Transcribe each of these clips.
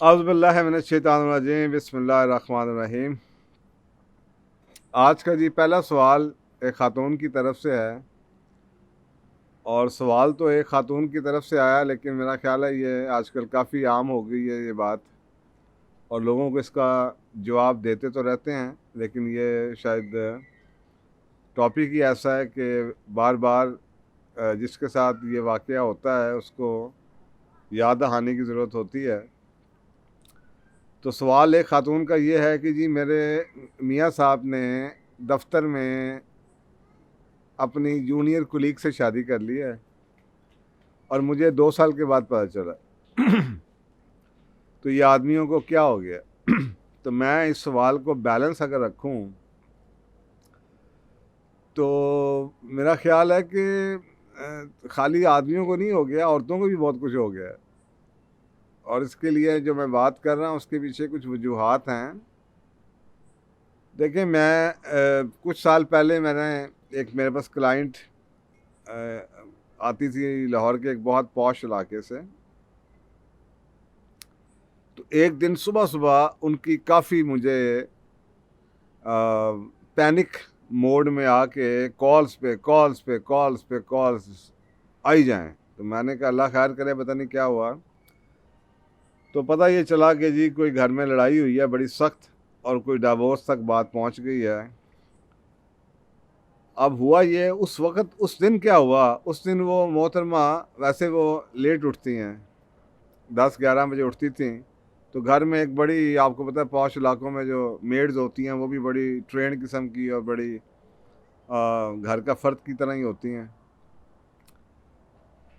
औज़ुबिल्लाहि मिनश्शैतानिर्रजीम बिस्मिल्लाहिर्रहमानिर्रहीम। आज का जी पहला सवाल एक ख़ातून की तरफ से है, और सवाल तो एक ख़ातून की तरफ से आया, लेकिन मेरा ख़्याल है ये आजकल काफ़ी आम हो गई है ये बात, और लोगों को इसका जवाब देते तो रहते हैं, लेकिन ये शायद टॉपिक ही ऐसा है कि बार बार जिसके साथ ये वाक़या होता है उसको याद दहानी की ज़रूरत होती है। तो सवाल एक ख़ातून का ये है कि जी मेरे मियाँ साहब ने दफ्तर में अपनी जूनियर कुलीग से शादी कर ली है, और मुझे 2 साल के बाद पता चला। तो ये आदमियों को क्या हो गया? तो मैं इस सवाल को बैलेंस अगर रखूं तो मेरा ख्याल है कि खाली आदमियों को नहीं हो गया, औरतों को भी बहुत कुछ हो गया है। और इसके लिए जो मैं बात कर रहा हूँ उसके पीछे कुछ वजूहात हैं। देखिए, मैं कुछ साल पहले मेरे पास क्लाइंट आती थी लाहौर के एक बहुत पॉश इलाके से। तो एक दिन सुबह सुबह उनकी काफ़ी मुझे पैनिक मोड में आके कॉल्स आई जाएं। तो मैंने कहा अल्लाह खैर करे, पता नहीं क्या हुआ। तो पता ये चला कि जी कोई घर में लड़ाई हुई है बड़ी सख्त, और कोई डिवोर्स तक बात पहुंच गई है। अब हुआ ये, उस वक़्त उस दिन क्या हुआ, उस दिन वो मोहतरमा, वैसे वो लेट उठती हैं, 10-11 बजे उठती थी। तो घर में एक बड़ी, आपको पता है पॉश इलाकों में जो मेड्स होती हैं वो भी बड़ी ट्रेंड किस्म की और बड़ी घर का फ़र्द की तरह ही होती हैं।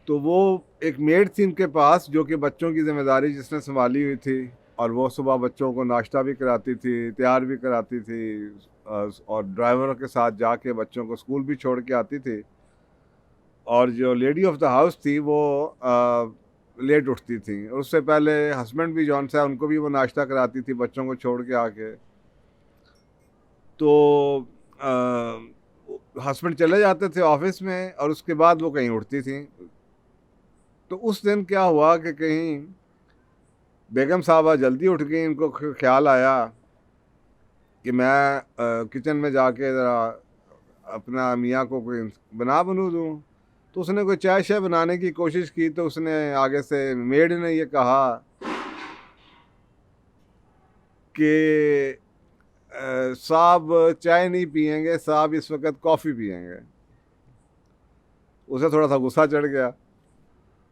तो वो एक मेड थी उनके पास जो कि बच्चों की ज़िम्मेदारी जिसने संभाली हुई थी, और वो सुबह बच्चों को नाश्ता भी कराती थी, तैयार भी कराती थी, और ड्राइवरों के साथ जाके बच्चों को स्कूल भी छोड़ के आती थी। और जो लेडी ऑफ द हाउस थी वो लेट उठती थी, और उससे पहले हस्बैंड भी जौन सा उनको भी वो नाश्ता कराती थी बच्चों को छोड़ के आके। तो हस्बैंड चले जाते थे ऑफिस में, और उसके बाद वो कहीं उठती थी। तो उस दिन क्या हुआ कि कहीं बेगम साहबा जल्दी उठ गई, उनको ख्याल आया कि मैं किचन में जाके ज़रा अपना मियाँ को कोई बनू दूँ। तो उसने कोई चाय शाय बनाने की कोशिश की, तो उसने आगे से मेड ने ये कहा कि साहब चाय नहीं पियेंगे, साहब इस वक्त कॉफ़ी पियेंगे। उसे थोड़ा सा गुस्सा चढ़ गया।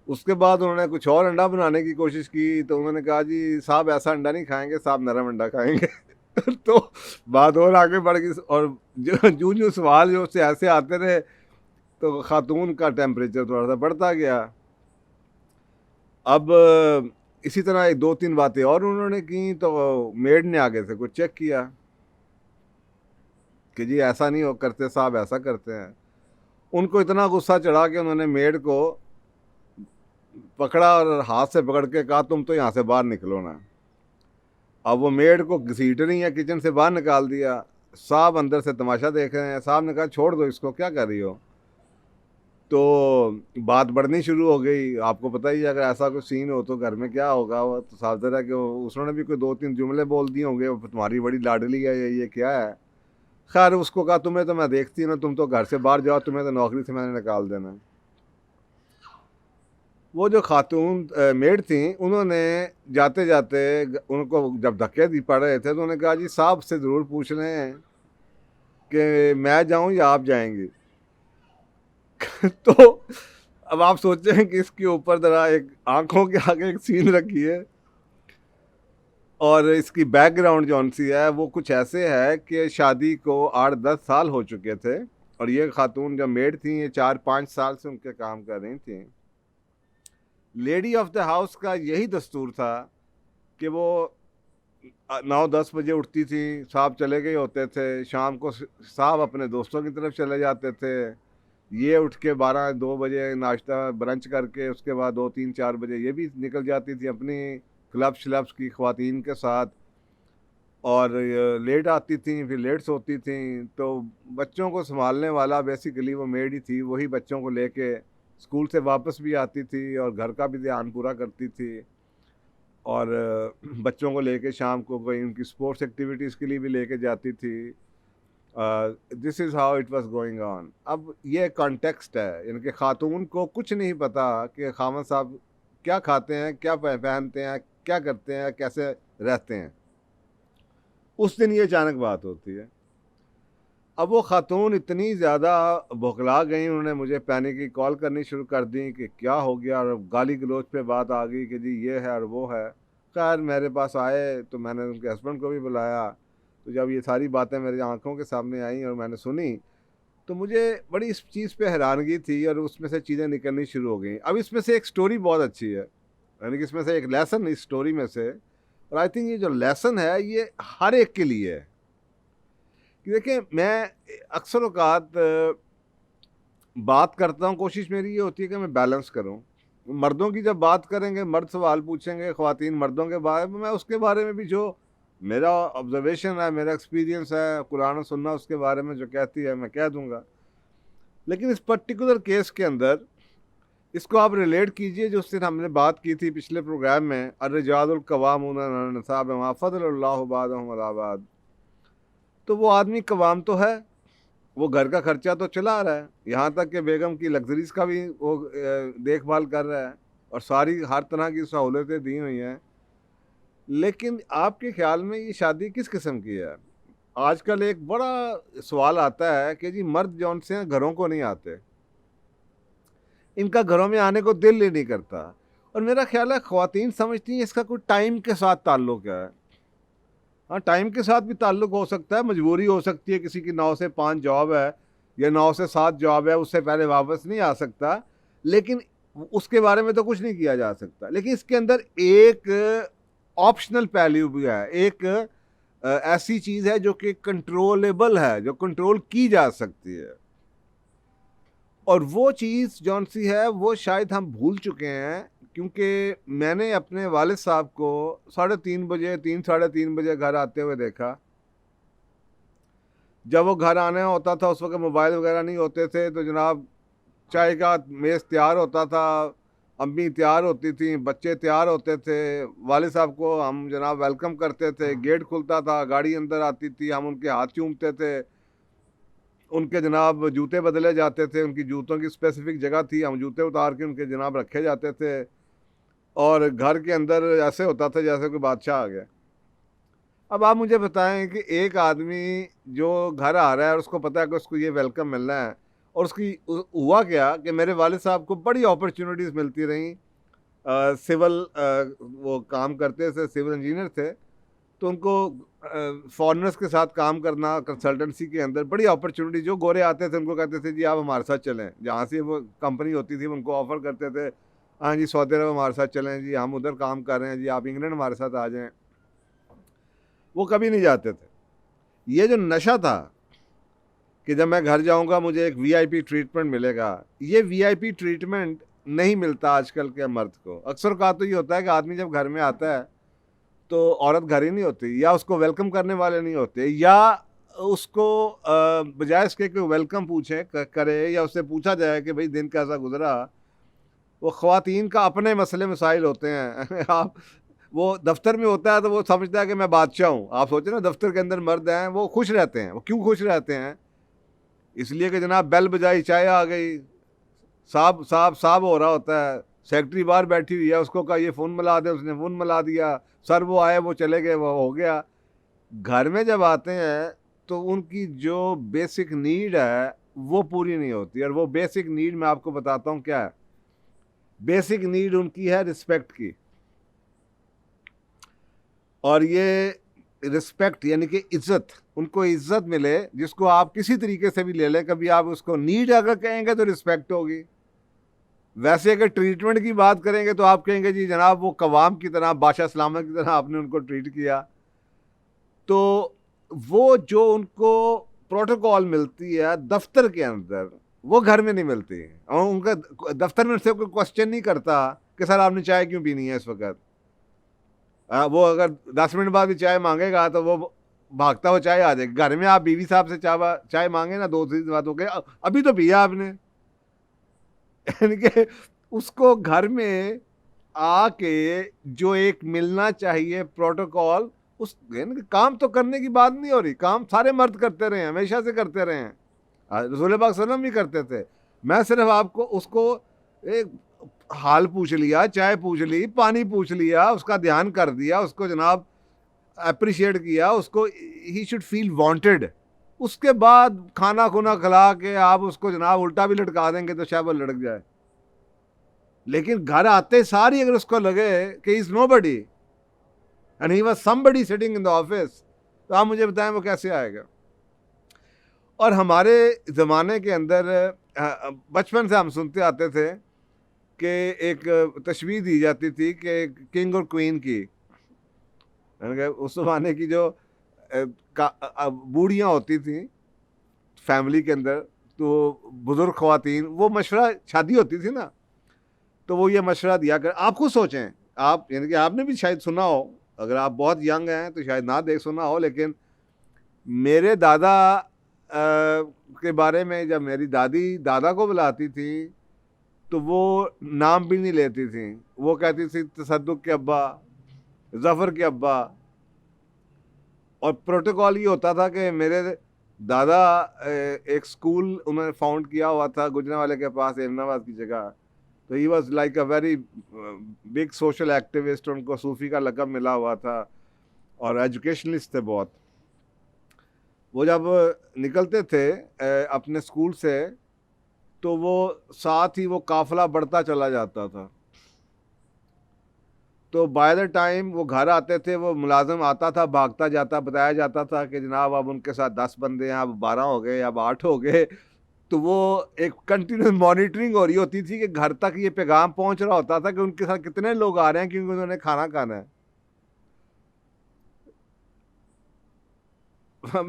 उसके बाद उन्होंने कुछ और अंडा बनाने की कोशिश की, तो उन्होंने कहा जी साहब ऐसा अंडा नहीं खाएंगे, साहब नरम अंडा खाएंगे। तो बात और आगे बढ़ गई, और जो जो सवाल जो उससे ऐसे आते रहे, तो खातून का टेम्परेचर थोड़ा सा बढ़ता गया। अब इसी तरह एक दो तीन बातें और उन्होंने की, तो मेड ने आगे से कुछ चेक किया कि जी ऐसा नहीं हो करते साहब, ऐसा करते हैं। उनको इतना गुस्सा चढ़ा कि उन्होंने मेड को पकड़ा और हाथ से पकड़ के कहा तुम तो यहाँ से बाहर निकलो ना। अब वो मेड को घसीट रही है, किचन से बाहर निकाल दिया। साहब अंदर से तमाशा देख रहे हैं। साहब ने कहा छोड़ दो इसको, क्या कर रही हो। तो बात बढ़नी शुरू हो गई। आपको पता ही है अगर ऐसा कोई सीन हो तो घर में क्या होगा। वो तो साफ है कि उसने भी कोई 2-3 जुमले बोल दिए होंगे, तुम्हारी बड़ी लाडली है, ये क्या है। खैर उसको कहा तुम्हें तो मैं देखती हूँ ना, तुम तो घर से बाहर जाओ, तुम्हें तो नौकरी से मैंने निकाल देना है। वो जो खातून मेड थी, उन्होंने जाते जाते उनको जब धक्के दी पड़ रहे थे, तो उन्होंने कहा जी साहब से ज़रूर पूछ रहे हैं कि मैं जाऊं या आप जाएंगे। तो अब आप सोचें कि इसके ऊपर ज़रा एक आंखों के आगे एक सीन रखी है, और इसकी बैकग्राउंड जौन सी है वो कुछ ऐसे है कि शादी को 8-10 साल हो चुके थे, और ये खातून जो मेड थी ये 4-5 साल से उनके काम कर रही थी। लेडी ऑफ द हाउस का यही दस्तूर था कि वो 9-10 बजे उठती थी, साहब चले गए होते थे। शाम को साहब अपने दोस्तों की तरफ चले जाते थे। ये उठ के 12-2 बजे नाश्ता ब्रंच करके उसके बाद 2-3-4 बजे ये भी निकल जाती थी अपनी क्लब श्लब्स की ख्वातीन के साथ, और लेट आती थी, फिर लेट सोती थी। तो बच्चों को संभालने वाला बेसिकली वो मेड ही थी। वही बच्चों को लेके स्कूल से वापस भी आती थी और घर का भी ध्यान पूरा करती थी। और बच्चों को लेके शाम को कोई उनकी स्पोर्ट्स एक्टिविटीज़ के लिए भी लेके जाती थी। This is how it was going on. अब ये कॉन्टेक्स्ट है, यानी कि खातून को कुछ नहीं पता कि खामद साहब क्या खाते हैं, क्या पहनते हैं, क्या करते हैं, कैसे रहते हैं। उस दिन ये अचानक बात होती है। अब वो खातून इतनी ज़्यादा बौखला गई, उन्होंने मुझे पैनिक की कॉल करनी शुरू कर दी कि क्या हो गया, और गाली गलौज पे बात आ गई कि जी ये है और वो है। खैर मेरे पास आए तो मैंने उनके हस्बैंड को भी बुलाया, तो जब ये सारी बातें मेरी आंखों के सामने आई और मैंने सुनी, तो मुझे बड़ी इस चीज़ पे हैरानगी थी और उसमें से चीज़ें निकलनी शुरू हो गई। अब इसमें से एक स्टोरी बहुत अच्छी है, यानी कि इसमें से एक लेसन इस स्टोरी में से, और आई थिंक ये जो लेसन है ये हर एक के लिए है। कि देखिए, मैं अक्सर औकात बात करता हूँ, कोशिश मेरी ये होती है कि मैं बैलेंस करूँ। मर्दों की जब बात करेंगे, मर्द सवाल पूछेंगे ख़वातीन मर्दों के बारे में, मैं उसके बारे में भी जो मेरा ऑब्जर्वेशन है, मेरा एक्सपीरियंस है, कुरान और सुन्ना उसके बारे में जो कहती है मैं कह दूँगा। लेकिन इस पर्टिकुलर केस के अंदर इसको आप रिलेट कीजिए जो उस दिन हमने बात की थी पिछले प्रोग्राम में, अर्रिजालुल कवामून अलन निसा बिमा फ़द्दलल्लाहु बादहुम अला बाद। तो वो आदमी कवाम तो है, वो घर का खर्चा तो चला रहा है, यहाँ तक कि बेगम की लग्जरीज का भी वो देखभाल कर रहा है और सारी हर तरह की सहूलतें दी हुई हैं। लेकिन आपके ख्याल में ये शादी किस किस्म की है? आजकल एक बड़ा सवाल आता है कि जी मर्द जौन से हैं घरों को नहीं आते, इनका घरों में आने को दिल ही नहीं करता। और मेरा ख्याल है ख़वातीन समझती हैं इसका कोई टाइम के साथ ताल्लुक़ है। हाँ, टाइम के साथ भी ताल्लुक़ हो सकता है, मजबूरी हो सकती है, किसी की 9 से 5 जॉब है या 9 से 7 जॉब है, उससे पहले वापस नहीं आ सकता, लेकिन उसके बारे में तो कुछ नहीं किया जा सकता। लेकिन इसके अंदर एक ऑप्शनल पहलू भी है, एक ऐसी चीज़ है जो कि कंट्रोलेबल है, जो कंट्रोल की जा सकती है। और वो चीज़ जौन सी है वो शायद हम भूल चुके हैं, क्योंकि मैंने अपने वालिद साहब को 3:30 बजे 3 साढ़े 3 बजे घर आते हुए देखा। जब वो घर आने होता था उस वक्त मोबाइल वगैरह नहीं होते थे, तो जनाब चाय का मेज़ तैयार होता था, अम्मी तैयार होती थी, बच्चे तैयार होते थे, वालिद साहब को हम जनाब वेलकम करते थे, गेट खुलता था, गाड़ी अंदर आती थी, हम उनके हाथ चूमते थे, उनके जनाब जूते बदले जाते थे, उनकी जूतों की स्पेसिफिक जगह थी, हम जूते उतार के उनके जनाब रखे जाते थे, और घर के अंदर ऐसे होता था जैसे कोई बादशाह आ गया। अब आप मुझे बताएं कि एक आदमी जो घर आ रहा है और उसको पता है कि उसको ये वेलकम मिलना है, और उसकी हुआ क्या कि मेरे वालिद साहब को बड़ी अपॉर्चुनिटीज़ मिलती रहीं। सिविल वो काम करते थे, सिविल इंजीनियर थे, तो उनको फॉरेनर्स के साथ काम करना कंसल्टेंसी के अंदर बड़ी अपॉर्चुनिटी, जो गोरे आते थे उनको कहते थे जी आप हमारे साथ चलें, जहाँ से वो कंपनी होती थी उनको ऑफ़र करते थे, हाँ जी सऊदी अरब हमारे साथ चलें जी, हम उधर काम कर रहे हैं जी, आप इंग्लैंड हमारे साथ आ जाएं। वो कभी नहीं जाते थे। ये जो नशा था कि जब मैं घर जाऊंगा मुझे एक वीआईपी ट्रीटमेंट मिलेगा, ये वीआईपी ट्रीटमेंट नहीं मिलता आजकल के मर्द को। अक्सर का तो ये होता है कि आदमी जब घर में आता है तो औरत घर ही नहीं होती, या उसको वेलकम करने वाले नहीं होते, या उसको बजाय इसके कि वेलकम पूछे करे या उससे पूछा जाए कि भाई दिन कैसा गुजरा, वो ख़वातीन का अपने मसले मसाइल होते हैं। आप वो दफ्तर में होता है तो वो समझता है कि मैं बादशाह हूँ। आप सोचें ना, दफ्तर के अंदर मर्द हैं वो खुश रहते हैं। वो क्यों खुश रहते हैं? इसलिए कि जनाब बेल बजाई, चाय आ गई, साहब साहब साहब हो रहा होता है, सेक्रेटरी बाहर बैठी हुई है, उसको कहा ये फ़ोन मिला दे, उसने फ़ोन मिला दिया, सर वो आए वो चले गए, वो हो गया। घर में जब आते हैं तो उनकी जो बेसिक नीड है वो पूरी नहीं होती, और वो बेसिक नीड मैं आपको बताता हूँ क्या है। बेसिक नीड उनकी है रिस्पेक्ट की, और ये रिस्पेक्ट यानी कि इज्जत, उनको इज्जत मिले जिसको आप किसी तरीके से भी ले लें। कभी आप उसको नीड अगर कहेंगे तो रिस्पेक्ट होगी, वैसे अगर ट्रीटमेंट की बात करेंगे तो आप कहेंगे जी जनाब वो कवाम की तरह, बादशाह सलामत की तरह आपने उनको ट्रीट किया। तो वो जो उनको प्रोटोकॉल मिलती है दफ्तर के अंदर, वो घर में नहीं मिलती। और उनका दफ्तर में से कोई क्वेश्चन नहीं करता कि सर आपने चाय क्यों पीनी है इस वक्त। वो अगर 10 मिनट बाद भी चाय मांगेगा तो वो भागता हुआ चाय आ जाएगी। घर में आप बीवी साहब से चाय मांगे ना, 2-3 बात हो गई, अभी तो पिया आपने। यानी कि उसको घर में आके जो एक मिलना चाहिए प्रोटोकॉल, उस काम तो करने की बात नहीं हो रही, काम सारे मर्द करते रहे हैं, हमेशा से करते रहे हैं, रसूल पाक सल्लल्लाहु अलैहि वसल्लम भी करते थे। मैं सिर्फ आपको उसको एक हाल पूछ लिया, चाय पूछ ली, पानी पूछ लिया, उसका ध्यान कर दिया, उसको जनाब अप्रिशिएट किया, उसको ही शुड फील वांटेड। उसके बाद खाना खुना खिला के आप उसको जनाब उल्टा भी लटका देंगे तो शायद वो लटक जाए। लेकिन घर आते सारी अगर उसको लगे कि is nobody and he was somebody sitting in the office, तो आप मुझे बताएं वो कैसे आएगा। और हमारे ज़माने के अंदर बचपन से हम सुनते आते थे कि एक तशबीह दी जाती थी कि किंग और क्वीन की, यानी कि उस ज़माने की जो बूढ़ियाँ होती थी फैमिली के अंदर, तो बुज़ुर्ग ख़वातीन, वो मशवरा, शादी होती थी ना, तो वो ये मशवरा दिया कर, आप खुद सोचें, आप यानी कि आपने भी शायद सुना हो, अगर आप बहुत यंग हैं तो शायद ना देख सुना हो, लेकिन मेरे दादा के बारे में जब मेरी दादी दादा को बुलाती थी तो वो नाम भी नहीं लेती थी, वो कहती थी तसद्दुक के अब्बा, जफ़र के अब्बा। और प्रोटोकॉल ये होता था कि मेरे दादा एक स्कूल उन्होंने फाउंड किया हुआ था गुजरांवाले के पास, एमनाबाद की जगह, तो he was like a very big social activist, उनको सूफ़ी का लक़ब मिला हुआ था और एजुकेशनलिस्ट थे बहुत। वो जब निकलते थे अपने स्कूल से, तो वो साथ ही वो काफ़िला बढ़ता चला जाता था, तो बाय द टाइम वो घर आते थे, वो मुलाजिम आता था भागता जाता, बताया जाता था कि जनाब अब उनके साथ 10 बंदे हैं, अब 12 हो गए, अब 8 हो गए। तो वो एक कंटिन्यूस मॉनिटरिंग हो रही होती थी कि घर तक ये पैगाम पहुंच रहा होता था कि उनके साथ कितने लोग आ रहे हैं, क्योंकि उन्होंने खाना खाना है।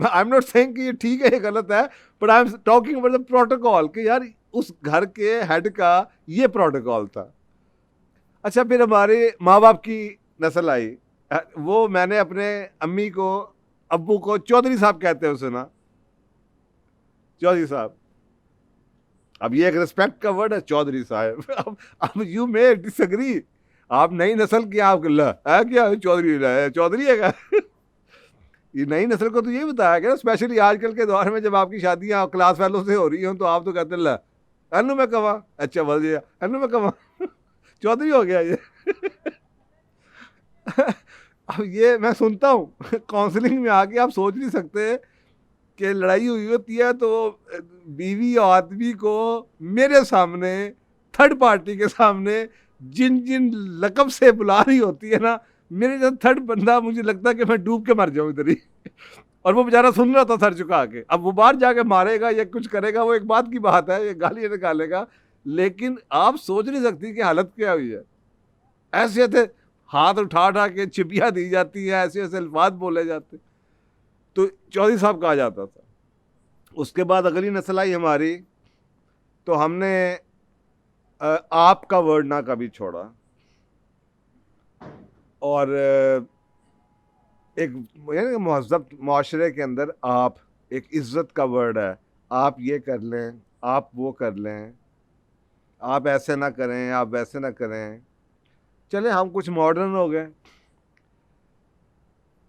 आई एम नॉट सेइंग कि ये ठीक है ये गलत है, but I am talking about the protocol कि यार उस घर के हेड का ये प्रोटोकॉल था। अच्छा, फिर हमारे माँ बाप की नस्ल आई, वो मैंने अपने अम्मी को, अब्बू को चौधरी साहब कहते हैं, सुना? चौधरी साहब, अब ये एक रिस्पेक्ट का वर्ड है, चौधरी साहब। अब यू मे डिसएग्री, आप नई नस्ल की, आप है क्या चौधरी है, चौधरी है क्या? ये नई नस्ल को तो ये बताया गया, स्पेशली आजकल के दौर में जब आपकी शादियां क्लास वालों से हो रही हो, तो आप तो कहते हैं अनु में कमा, अच्छा बोल दिया अनु में कमा, चौधरी हो गया ये। अब ये मैं सुनता हूँ काउंसलिंग में आके, आप सोच नहीं सकते कि लड़ाई हुई होती है तो बीवी और आदमी को मेरे सामने, थर्ड पार्टी के सामने, जिन जिन लकब से बुला रही होती है ना, मेरे जो थर्ड बंदा, मुझे लगता है कि मैं डूब के मर जाऊं इधर ही। और वो बेचारा सुन रहा था सर झुका के। अब वो बाहर जाके मारेगा या कुछ करेगा, वो एक बात की बात है, ये गाली निकालेगा, लेकिन आप सोच नहीं सकती कि हालत क्या हुई है। ऐसे ऐसे हाथ उठा उठा के चिपिया दी जाती है, ऐसे ऐसे अल्फाज बोले जाते, तो चौधरी साहब कहा जाता था। उसके बाद अगली नस्ल आई हमारी, तो हमने आपका वर्ड ना कभी छोड़ा, और एक यानी महज़ब माशरे के अंदर आप एक इज़्ज़त का वर्ड है, आप ये कर लें, आप वो कर लें, आप ऐसे ना करें, आप वैसे ना करें। चले हम कुछ मॉडर्न हो गए,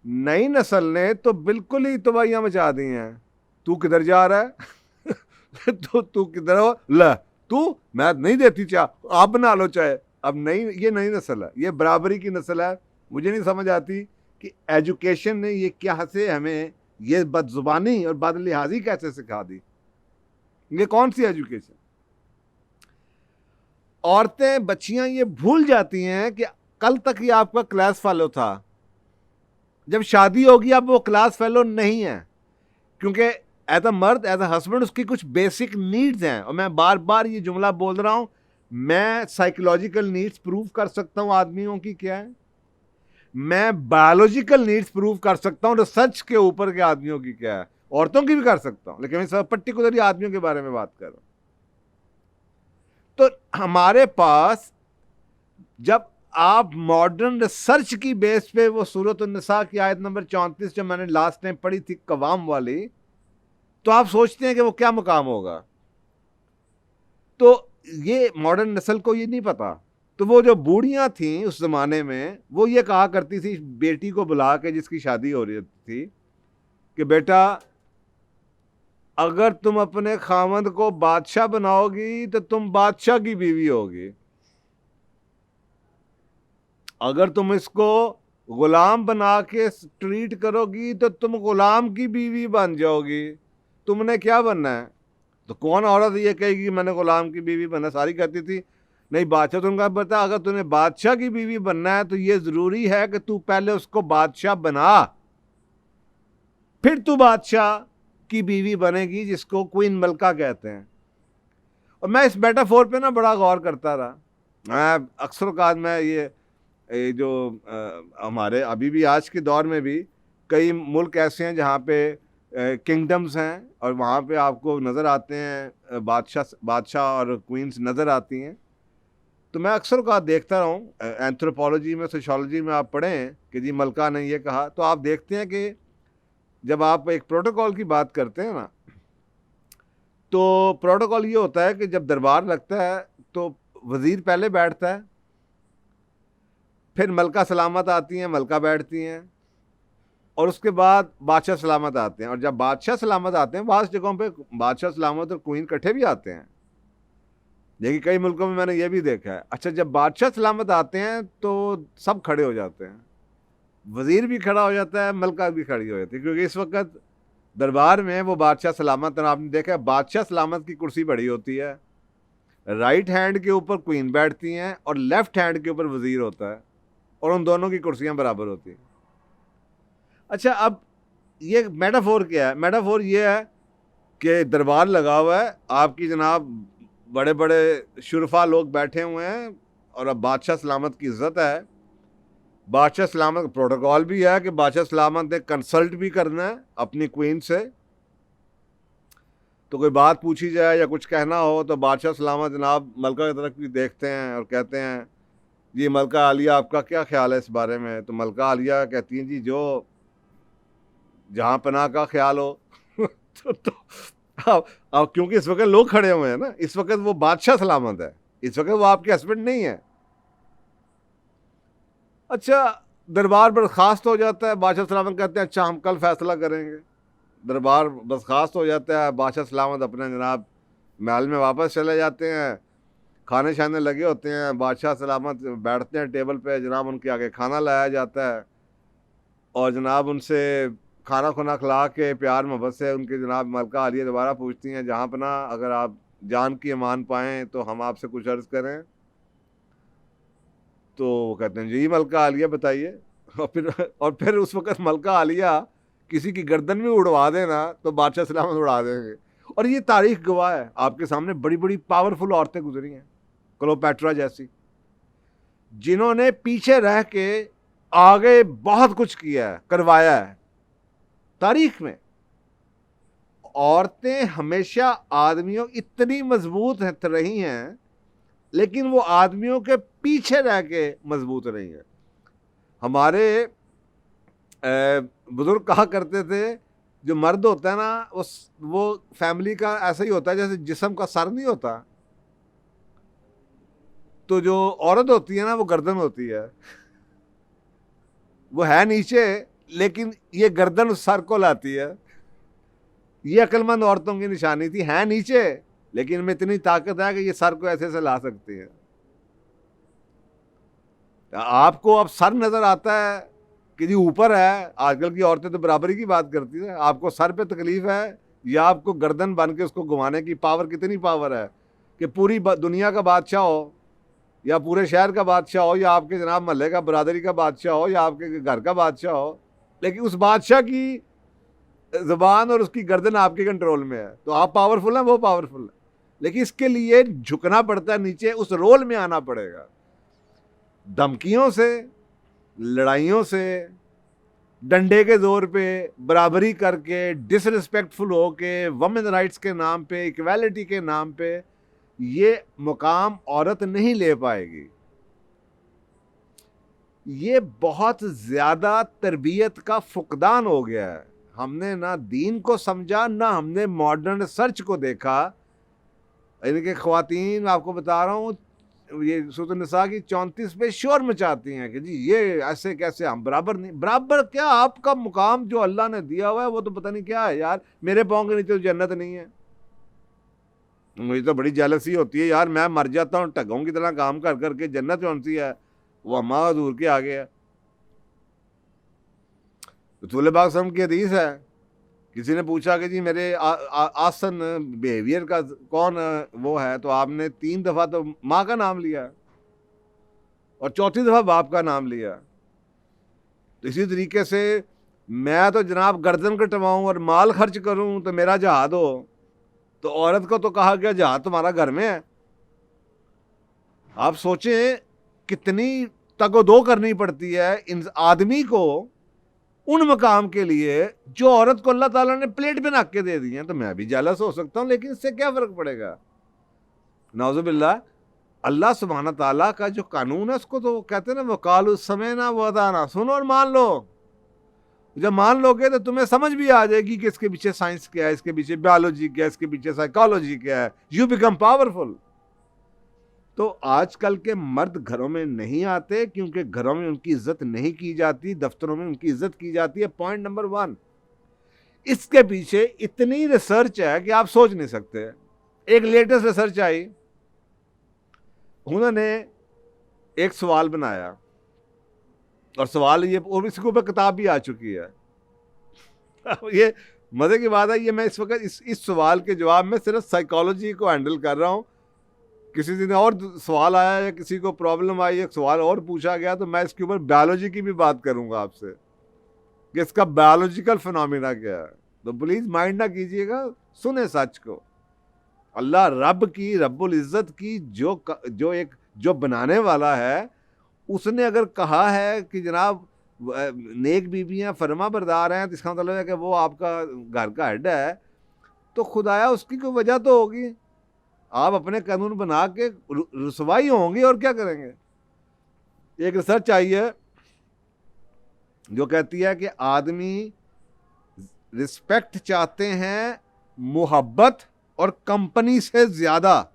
नई नस्ल ने तो बिल्कुल ही तबाहियां मचा दी हैं। तू किधर जा रहा है? तो तू किधर हो, ला तू, मैं नहीं देती चाय, आप बना लो चाय। अब ये नई नस्ल है, ये बराबरी की नस्ल है। मुझे नहीं समझ आती कि एजुकेशन ने ये क्या से हमें ये बदजुबानी और बदलिहाजी कैसे सिखा दी। ये कौन सी एजुकेशन? औरतें, बच्चियां ये भूल जाती हैं कि कल तक ये आपका क्लास फेलो था, जब शादी होगी अब वो क्लास फेलो नहीं है, क्योंकि एज अ मर्द, एज अ हस्बैंड, उसकी कुछ बेसिक नीड्स हैं। और मैं बार बार ये जुमला बोल रहा हूं, मैं साइकोलॉजिकल नीड्स प्रूव कर सकता हूं आदमियों की क्या है, मैं बायोलॉजिकल नीड्स प्रूव कर सकता हूं रिसर्च के ऊपर के आदमियों की क्या है, औरतों की भी कर सकता हूं, लेकिन मैं सब पर्टिकुलरली आदमियों के बारे में बात कर रहा हूं। तो हमारे पास जब आप मॉडर्न रिसर्च की बेस पे वो सूरत निसा की आयत नंबर 34 जो मैंने लास्ट टाइम पढ़ी थी, कवाम वाली, तो आप सोचते हैं कि वो क्या मुकाम होगा। तो ये मॉडर्न नस्ल को ये नहीं पता, तो तो वो जो बूढ़ियां थीं उस जमाने में, वो ये कहा करती थी बेटी को बुला के, जिसकी शादी हो रही थी, कि बेटा अगर तुम अपने खामद को बादशाह बनाओगी तो तुम बादशाह की बीवी होगी, अगर तुम इसको गुलाम बना के ट्रीट करोगी तो तुम गुलाम की बीवी बन जाओगी। तुमने क्या बनना है? तो कौन औरत ये कहेगी मैंने गुलाम की बीवी बनना? सारी कहती थी नहीं बादशाह। तो उनका बता, अगर तुम्हें बादशाह की बीवी बनना है तो ये जरूरी है कि तू पहले उसको बादशाह बना, फिर तू बादशाह की बीवी बनेगी, जिसको क्वीन मलका कहते हैं। और मैं इस मेटाफोर पे ना बड़ा गौर करता रहा। मैं अक्सर औकात में ये जो हमारे अभी भी आज के दौर में भी कई मुल्क ऐसे हैं जहाँ पे किंगडम्स हैं और वहाँ पे आपको नज़र आते हैं बादशाह और क्वींस नज़र आती हैं। तो मैं अक्सर औकात देखता रहा हूँ, एंथ्रोपोलॉजी में, सोशोलॉजी में आप पढ़ें कि जी मलका ने ये कहा, तो आप देखते हैं कि जब आप एक प्रोटोकॉल की बात करते हैं ना, तो प्रोटोकॉल ये होता है कि जब दरबार लगता है तो वज़ीर पहले बैठता है, फिर मलका सलामत आती हैं, मलका बैठती हैं, और उसके बाद बादशाह सलामत आते हैं। और जब बादशाह सलामत आते हैं, बाज़ जगहों पे बादशाह सलामत और क्वीन इकट्ठे भी आते हैं, लेकिन कई मुल्कों में मैंने ये भी देखा है। अच्छा, जब बादशाह सलामत आते हैं तो सब खड़े हो जाते हैं, वज़ीर भी खड़ा हो जाता है, मलका भी खड़ी हो जाती है, क्योंकि इस वक्त दरबार में वो बादशाह सलामत, और आपने देखा है बादशाह सलामत की कुर्सी बड़ी होती है, राइट हैंड के ऊपर क्वीन बैठती हैं और लेफ्ट हैंड के ऊपर वज़ीर होता है, और उन दोनों की कुर्सियां बराबर होती हैं। अच्छा, अब ये मेटाफोर क्या है? मेटाफोर ये है कि दरबार लगा हुआ है, आपकी जनाब बड़े बड़े शुरफा लोग बैठे हुए हैं, और अब बादशाह सलामत की इज्जत है। बादशाह सलामत प्रोटोकॉल भी है कि बादशाह सलामत ने कंसल्ट भी करना है अपनी क्वीन से, तो कोई बात पूछी जाए या कुछ कहना हो तो बादशाह सलामत जनाब मलका की तरफ भी देखते हैं और कहते हैं जी मलका आलिया आपका क्या ख्याल है इस बारे में? तो मलका आलिया कहती हैं जी जो जहाँ पनाह का ख्याल हो। तो अब क्योंकि इस वक्त लोग खड़े हुए हैं ना, इस वक्त वो बादशाह सलामत है, इस वक्त वो आपके हस्बैंड नहीं है। अच्छा, दरबार बर्खास्त हो जाता है, बादशाह सलामत कहते हैं अच्छा हम कल फैसला करेंगे। दरबार बर्खास्त हो जाता है, बादशाह सलामत अपने जनाब महल में वापस चले जाते हैं, खाने शाने लगे होते हैं, बादशाह सलामत बैठते हैं टेबल पे, जनाब उनके आगे खाना लाया जाता है, और जनाब उनसे खाना खुना खिला के प्यार मोहब्बत से उनकी जनाब मलका आलिया दोबारा पूछती हैं जहाँ पना अगर आप जान की अमान पाएँ तो हम आपसे कुछ अर्ज़ करें। तो वो कहते हैं जी मलका आलिया बताइए। और फिर उस वक़्त मलका आलिया किसी की गर्दन भी उड़वा देना तो बादशाह सलामत उड़ा देंगे। और ये तारीख गवाह है, आपके सामने बड़ी बड़ी पावरफुल औरतें गुजरी हैं, क्लोपेट्रा जैसी, जिन्होंने पीछे रह के आगे बहुत कुछ किया है, करवाया है। तारीख में औरतें हमेशा आदमियों इतनी मजबूत रही हैं, लेकिन वो आदमियों के पीछे रह के मजबूत रही हैं। हमारे बुजुर्ग कहा करते थे जो मर्द होता है ना वो फैमिली का ऐसा ही होता है जैसे जिस्म का सर नहीं होता, तो जो औरत होती है ना वो गर्दन होती है, वो है नीचे लेकिन ये गर्दन उस सर को लाती है। ये अक्लमंद औरतों की निशानी थी, है नीचे लेकिन इनमें इतनी ताकत है कि ये सर को ऐसे से ला सकती है। आपको अब सर नजर आता है कि जी ऊपर है, आजकल की औरतें तो बराबरी की बात करती है, आपको सर पे तकलीफ है या आपको गर्दन बन के उसको घुमाने की पावर, कितनी पावर है कि पूरी दुनिया का बादशाह हो या पूरे शहर का बादशाह हो या आपके जनाब महल्ले का बरादरी का बादशाह हो या आपके घर का बादशाह हो, लेकिन उस बादशाह की ज़बान और उसकी गर्दन आपके कंट्रोल में है। तो आप पावरफुल हैं, वो पावरफुल है, लेकिन इसके लिए झुकना पड़ता है नीचे, उस रोल में आना पड़ेगा। धमकियों से, लड़ाइयों से, डंडे के जोर पे, बराबरी करके, डिसरिस्पेक्टफुल हो के, वुमेन राइट्स के नाम पे, इक्वालिटी के नाम पे ये मुकाम औरत नहीं ले पाएगी। ये बहुत ज़्यादा तरबियत का फुकदान हो गया है। हमने ना दीन को समझा, ना हमने मॉडर्न सर्च को देखा। इनके ख़वातीन, आपको बता रहा हूँ, ये सूरत निसा की 34 पे शोर मचाती हैं कि जी ये ऐसे कैसे, हम बराबर नहीं। बराबर क्या, आपका मुकाम जो अल्लाह ने दिया हुआ है वो तो पता नहीं क्या है यार। मेरे पाँव के नीचे तो जन्नत नहीं है। मुझे तो बड़ी जेलसी होती है यार, मैं मर जाता हूँ ठगों की तरह काम कर करके, जन्नत कौन सी है, वो अम्मा हजूर के आगे है। रसूल पाक सल्लल्लाहु अलैहि वसल्लम की हदीस है, किसी ने पूछा कि जी मेरे आसन बिहेवियर का कौन वो है, तो आपने 3 दफा तो माँ का नाम लिया और 4थी दफा बाप का नाम लिया। तो इसी तरीके से मैं तो जनाब गर्दन कटवाऊं और माल खर्च करूं तो मेरा जहाद हो, तो औरत को तो कहा गया जहाद तुम्हारा घर में है। आप सोचें कितनी तगोदो करनी पड़ती है इन आदमी को उन मकाम के लिए जो औरत को अल्लाह ताला ने प्लेट बना के दे दी है। तो मैं भी जेलस हो सकता हूं, लेकिन इससे क्या फर्क पड़ेगा। नाउजुबिल्लाह, अल्लाह सुब्हाना ताला का जो कानून है उसको तो कहते हैं ना, वकाल उस समय ना वो अदाना, सुनो और मान लो। जब मान लोगे तो तुम्हें समझ भी आ जाएगी कि इसके पीछे साइंस क्या है, इसके पीछे बायोलॉजी क्या है, इसके पीछे साइकोलॉजी क्या है। You become powerful. तो आजकल के मर्द घरों में नहीं आते क्योंकि घरों में उनकी इज्जत नहीं की जाती, दफ्तरों में उनकी इज्जत की जाती है। पॉइंट नंबर 1, इसके पीछे इतनी रिसर्च है कि आप सोच नहीं सकते। एक लेटेस्ट रिसर्च आई, उन्होंने एक सवाल बनाया और सवाल ये, और इसके ऊपर किताब भी आ चुकी है। ये मजे की बात है, ये मैं इस वक्त इस सवाल के जवाब में सिर्फ साइकोलॉजी को हैंडल कर रहा हूँ। किसी दिन और सवाल आया या किसी को प्रॉब्लम आई, एक सवाल और पूछा गया, तो मैं इसके ऊपर बायोलॉजी की भी बात करूंगा आपसे कि इसका बायोलॉजिकल फिनोमिना क्या है। तो प्लीज माइंड ना कीजिएगा, सुने सच को। अल्लाह रब की, रब्बुल इज्जत की जो बनाने वाला है, उसने अगर कहा है कि जनाब नेक बीबियां फरमा बरदार हैं, तो इसका मतलब है कि वो आपका घर का हेड है, तो खुदाया उसकी कोई वजह तो होगी। आप अपने कानून बना के रुसवाई होंगी और क्या करेंगे। एक रिसर्च आई है जो कहती है कि आदमी रिस्पेक्ट चाहते हैं मोहब्बत और कंपनी से ज्यादा।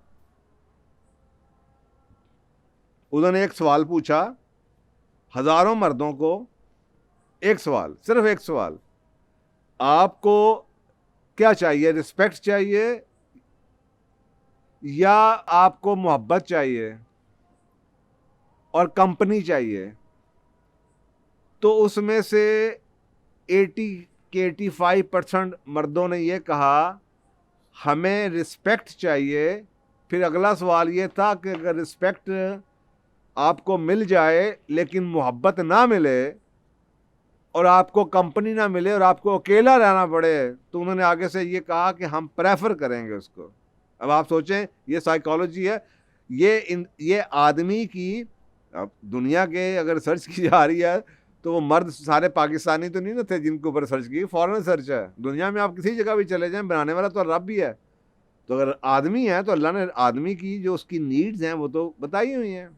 उन्होंने एक सवाल पूछा हजारों मर्दों को, एक सवाल, सिर्फ एक सवाल, आपको क्या चाहिए, रिस्पेक्ट चाहिए या आपको मोहब्बत चाहिए और कंपनी चाहिए। तो उसमें से 85% मर्दों ने यह कहा हमें रिस्पेक्ट चाहिए। फिर अगला सवाल ये था कि अगर रिस्पेक्ट आपको मिल जाए लेकिन मोहब्बत ना मिले और आपको कंपनी ना मिले और आपको अकेला रहना पड़े, तो उन्होंने आगे से ये कहा कि हम प्रेफर करेंगे उसको। अब आप सोचें, ये साइकोलॉजी है, ये आदमी की, अब दुनिया के अगर रिसर्च की जा रही है तो वो मर्द सारे पाकिस्तानी तो नहीं ना थे जिनके ऊपर रिसर्च की, फॉरेन रिसर्च है। दुनिया में आप किसी जगह भी चले जाएं, बनाने वाला तो रब भी है। तो अगर आदमी है तो अल्लाह ने आदमी की जो उसकी नीड्स हैं वो तो बताई हुई हैं।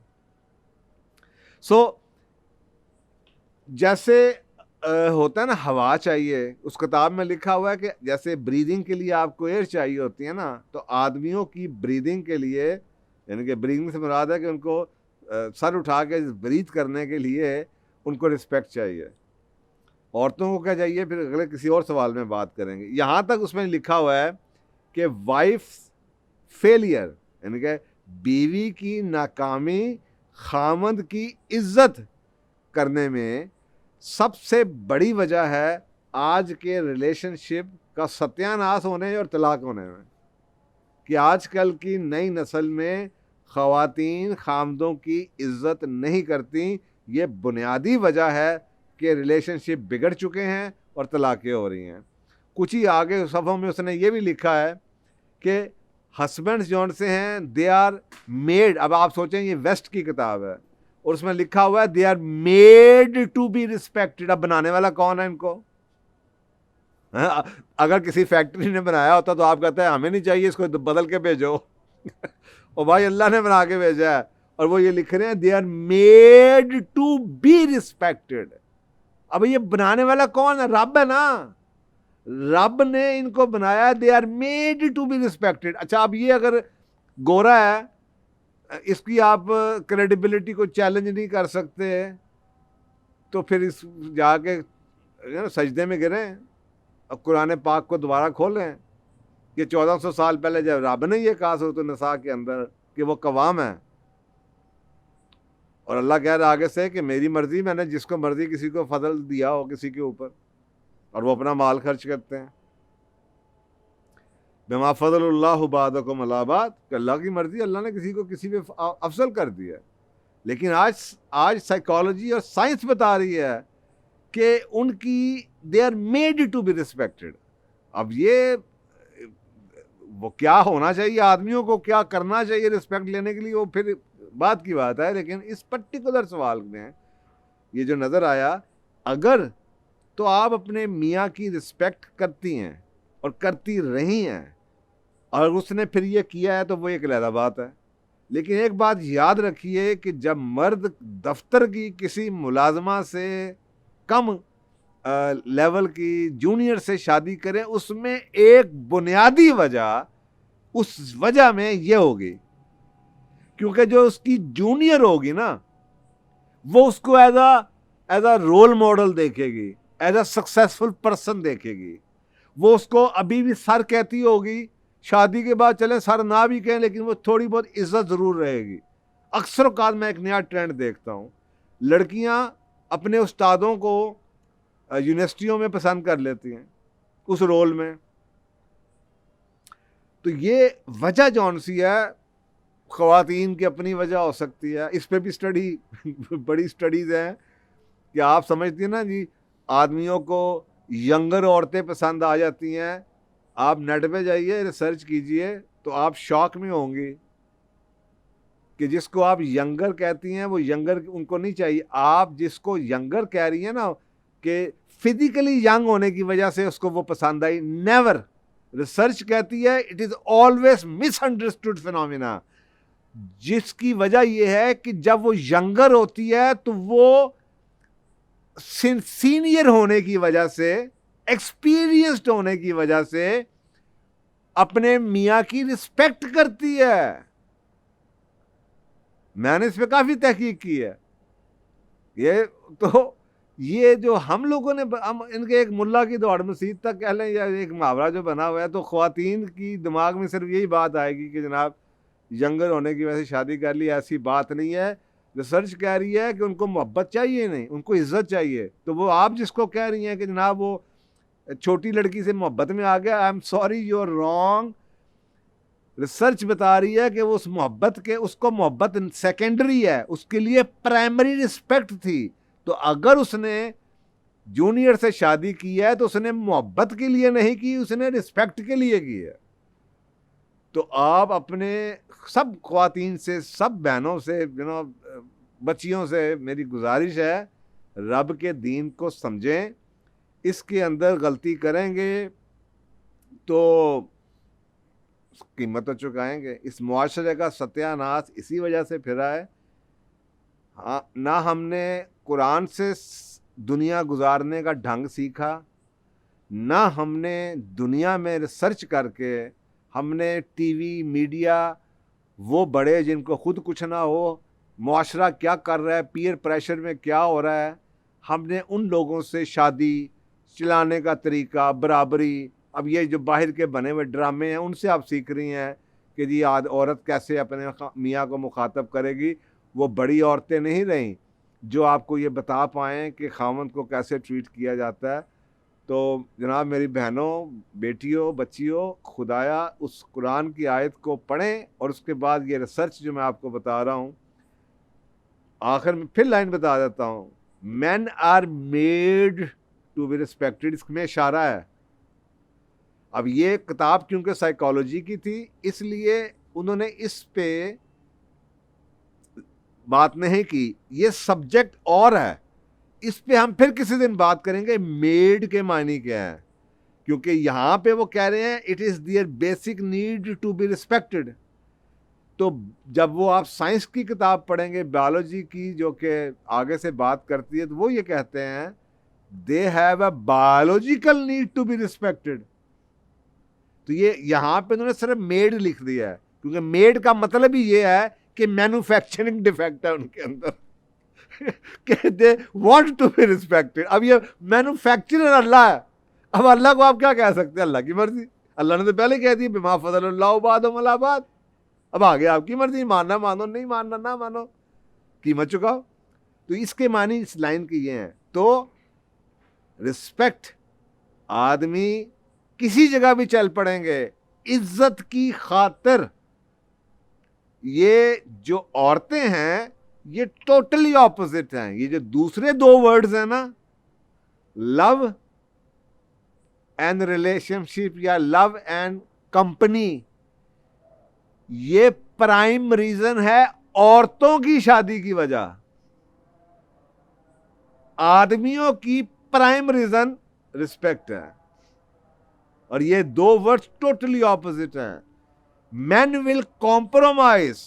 जैसे होता है ना, हवा चाहिए, उस किताब में लिखा हुआ है कि जैसे ब्रीदिंग के लिए आपको एयर चाहिए होती है ना, तो आदमियों की ब्रीदिंग के लिए, यानी कि ब्रीदिंग से मुराद है कि उनको सर उठा के ब्रीथ करने के लिए उनको रिस्पेक्ट चाहिए। औरतों को क्या चाहिए, फिर अगले किसी और सवाल में बात करेंगे। यहाँ तक उसमें लिखा हुआ है कि वाइफ फेलियर, यानी कि बीवी की नाकामी खामद की इज्जत करने में सबसे बड़ी वजह है आज के रिलेशनशिप का सत्यानाश होने और तलाक होने में। कि आजकल की नई नस्ल में ख़वातीन खामदों की इज्जत नहीं करती। ये बुनियादी वजह है कि रिलेशनशिप बिगड़ चुके हैं और तलाक़ें हो रही हैं। कुछ ही आगे सफ़ों में उसने ये भी लिखा है कि हस्बैंड्स जौन से हैं दे आर मेड, अब आप सोचें ये वेस्ट की किताब है और उसमें लिखा हुआ है they are made to be respected. अब बनाने वाला कौन है इनको? अगर किसी फैक्ट्री ने बनाया होता तो आप कहते हैं हमें नहीं चाहिए, इसको बदल के भेजो। और भाई अल्लाह ने बना के भेजा है और वो ये लिख रहे हैं they are made to be respected. अब ये बनाने वाला कौन है? रब है ना, रब ने इनको बनाया, they are made to be respected. अच्छा, अब ये अगर गोरा है इसकी आप क्रेडिबिलिटी को चैलेंज नहीं कर सकते, तो फिर इस जाके सजदे में गिरें और कुरान पाक को दोबारा खोलें कि 1400 साल पहले जब रब ने ये कहा सूरत निसा के अंदर कि वो कवाम है, और अल्लाह कह रहा आगे से कि मेरी मर्जी, मैंने जिसको मर्जी किसी को फजल दिया हो किसी के ऊपर, और वो अपना माल खर्च करते हैं। बिमा फजलुल्लाहु बादकुम अला बाद, अल्लाह की मर्जी, अल्लाह ने किसी को किसी पे अफजल कर दिया। लेकिन आज साइकोलॉजी और साइंस बता रही है कि उनकी they are made to be respected. अब ये वो क्या होना चाहिए, आदमियों को क्या करना चाहिए रिस्पेक्ट लेने के लिए, वो फिर बात की बात है। लेकिन इस पर्टिकुलर सवाल में ये जो नज़र आया, अगर तो आप अपने मियाँ की रिस्पेक्ट करती हैं और करती रही हैं, और उसने फिर ये किया है तो वो एक अलग बात है। लेकिन एक बात याद रखिए कि जब मर्द दफ्तर की किसी मुलाजमा से कम लेवल की जूनियर से शादी करें, उसमें एक बुनियादी वजह, उस वजह में ये होगी क्योंकि जो उसकी जूनियर होगी ना, वो उसको एज अ रोल मॉडल देखेगी, एज अ सक्सेसफुल पर्सन देखेगी। वो उसको अभी भी सर कहती होगी, शादी के बाद चले सर ना भी कहें, लेकिन वो थोड़ी बहुत इज्जत ज़रूर रहेगी। अक्सर औक़ात मैं एक नया ट्रेंड देखता हूँ, लड़कियाँ अपने उस्तादों को यूनिवर्सिटियों में पसंद कर लेती हैं उस रोल में। तो ये वजह जौन सी है, ख़वातीन की अपनी वजह हो सकती है, इस पर भी स्टडी बड़ी स्टडीज़ हैं कि आप समझती हैं ना जी, आदमियों को यंगर औरतें पसंद आ जाती हैं। आप नेट पे जाइए, रिसर्च कीजिए, तो आप शॉक में होंगी कि जिसको आप यंगर कहती हैं वो यंगर उनको नहीं चाहिए। आप जिसको यंगर कह रही हैं ना कि फिजिकली यंग होने की वजह से उसको वो पसंद आई, नेवर। रिसर्च कहती है it is always misunderstood phenomena, जिसकी वजह यह है कि जब वो यंगर होती है तो वो सीनियर होने की वजह से, एक्सपीरियंस्ड होने की वजह से अपने मियाँ की रिस्पेक्ट करती है। मैंने इस पर काफी तहकीक की है। ये जो हम लोगों ने, हम इनके एक मुल्ला की दौड़ मसीद तक कह लें या एक मुहावरा जो बना हुआ है, तो ख्वातीन की दिमाग में सिर्फ यही बात आएगी कि जनाब यंगर होने की वजह से शादी कर ली। ऐसी बात नहीं है। रिसर्च कह रही है कि उनको मोहब्बत चाहिए नहीं, उनको इज्जत चाहिए। तो वो आप जिसको कह रही हैं कि जनाब वो छोटी लड़की से मोहब्बत में आ गया, I am sorry, you are wrong. Research बता रही है कि वो उस मोहब्बत के, उसको मोहब्बत सेकेंडरी है, उसके लिए प्राइमरी रिस्पेक्ट थी। तो अगर उसने जूनियर से शादी की है तो उसने मोहब्बत के लिए नहीं की, उसने रिस्पेक्ट के लिए की है। तो आप अपने सब ख्वातीन से, सब बहनों से, बच्चियों से मेरी गुजारिश है, रब के दीन को समझें। इसके अंदर गलती करेंगे तो कीमत तो चुकाएंगे। इस मुआशरे का सत्यानाश इसी वजह से फिरा है। हाँ, ना हमने कुरान से दुनिया गुजारने का ढंग सीखा, ना हमने दुनिया में रिसर्च करके, हमने टीवी मीडिया, वो बड़े जिनको खुद कुछ ना हो, मुआशरा क्या कर रहा है, पीयर प्रेशर में क्या हो रहा है, हमने उन लोगों से शादी चलाने का तरीका, बराबरी, अब ये जो बाहर के बने हुए ड्रामे हैं उनसे आप सीख रही हैं कि जी औरत कैसे अपने मियाँ को मुखातब करेगी। वो बड़ी औरतें नहीं रहीं जो आपको ये बता पाएँ कि खामद को कैसे ट्रीट किया जाता है। तो जनाब मेरी बहनों, बेटियों, बच्चियों, खुदाया उस कुरान की आयत को पढ़ें और उसके बाद ये रिसर्च जो मैं आपको बता रहा हूँ, आखिर में फिर लाइन बता देता हूँ, man are made to be respected, इसमें इशारा है। अब ये किताब क्योंकि साइकोलॉजी की थी, इसलिए उन्होंने इस पे बात नहीं की। ये सब्जेक्ट और है, इस पे हम फिर किसी दिन बात करेंगे मेड के मायने क्या है, क्योंकि यहाँ पे वो कह रहे हैं it is their basic need to be respected. तो जब वो आप साइंस की किताब पढ़ेंगे, बायोलॉजी की, जो कि आगे से बात करती है, तो वो ये कहते हैं they have a biological need to be respected. तो ये यहाँ पे उन्होंने सिर्फ मेड लिख दिया है, क्योंकि मेड का मतलब ही ये है कि मैन्युफैक्चरिंग डिफेक्ट है उनके अंदर कि they want to be respected. अब ये मैन्युफैक्चरर अल्लाह है, अब अल्लाह को आप क्या कह सकते हैं? अल्लाह की मर्जी। अल्लाह ने तो पहले कह दी बिमा फज़लल्लाहु बादहुम अला बाद। अब आगे आपकी मर्जी, मानना मानो, नहीं मानना ना मानो, कीमत चुकाओ। तो इसके मानी इस लाइन के ये हैं। तो रिस्पेक्ट, आदमी किसी जगह भी चल पड़ेंगे इज्जत की खातिर। ये जो औरतें हैं ये टोटली ऑपोजिट हैं। ये जो दूसरे दो वर्ड्स हैं ना, लव एंड रिलेशनशिप या लव एंड कंपनी, ये प्राइम रीजन है औरतों की शादी की वजह। आदमियों की प्राइम रीजन रिस्पेक्ट है। और ये दो वर्ड्स टोटली ऑपोजिट हैं। Man will compromise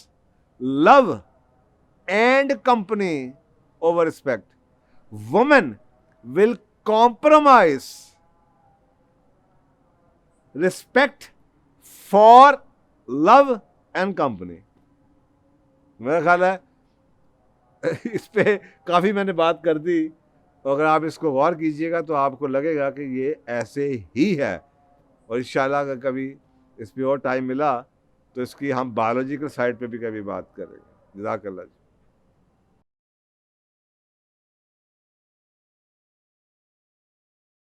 love and company over respect, women will compromise respect for love and company. मेरा ख्याल है इस पे काफी मैंने बात कर दी। तो अगर आप इसको गौर कीजिएगा तो आपको लगेगा कि ये ऐसे ही है। और इंशाल्लाह अगर कभी इस पे और टाइम मिला तो इसकी हम बायोलॉजिकल साइड पे भी कभी बात करेंगे। जज़ाकल्लाह।